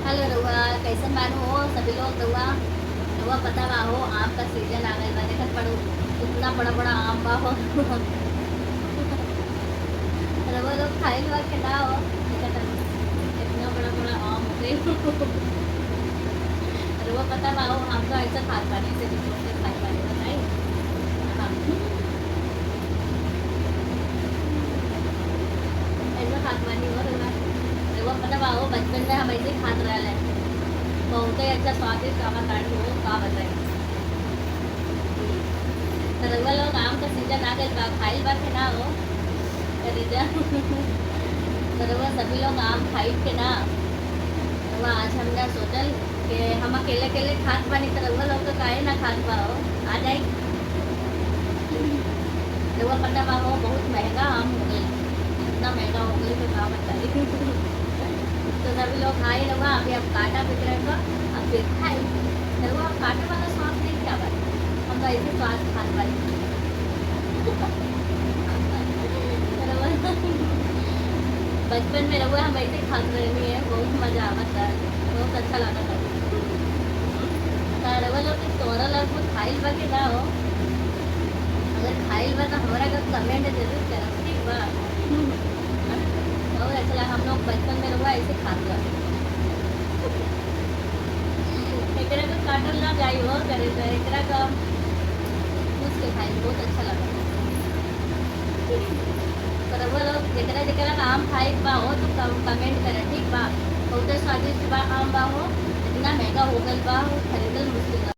Hello रउआ, कैसन बानू हो सभी लोग। रउआ रउआ पता बा हो, आम का सीजन आ गइल बा। देखत पड़ो कितना बड़ा बड़ा आम बा हो। रउआ लोग खाइल बा के ना हो। देखत हन, कितना बड़ा बड़ा आम हो गइल। रउआ पता बा हो, हम तो ऐसा खात बानी, ऐसे निचोड़ के खात बानी, बताई। हाँ, ऐसा खात बानी हो रउआ। रउआ पता बा हो, बचपन में हम ऐसे खात रहले। बहुते अच्छा स्वादिष्ट आम ताड़ी हो, का बताई। तो रउआ लोग आम का सीजन आ गइल बा, खाइल बा के ना हो। करेजा। तो रउआ सभी लोग आम खाइब के ना। रउआ आज हमने सोचल कि हम अकेले अकेले खात बानी, तो रउआ लोग तो काहे ना खात बा हो। आ जाई। रउआ पता बा हो, बहुत महंगा आम हो गइल। इतना महंगा हो गइल कि का बताई। तो सभी लोग खाई रउआ, अभी अब काटा बिक रहा बा, अब फिर खाई। रउआ काटे वाला स्वाद नहीं क्या बा, हम तो ऐसे स्वाद खात बानी। रउआ बचपन में रउआ हम ऐसे खात रहनी है, बहुत मजा आवत था, बहुत अच्छा लागत था। तो रउआ लोग के तोरा लोग में खाइल बा के ना हो। अगर खाइल बा तो हमरा का कमेंट जरूर करब, ठीक बा। बहुत अच्छा लगा, हम लोग बचपन में रउआ ऐसे खात बा। एकरा का काटल ना जाई हो करे, तो एकरा का पूछ के खाई, बहुत अच्छा लगा। तो रउआ लोग जेकरा जेकरा का आम खाए बा हो तो कमेंट करे, ठीक बा। बहुते स्वादिष्ट बा आम बा हो, इतना महंगा हो गइल बा, खरीदल मुश्किल बा।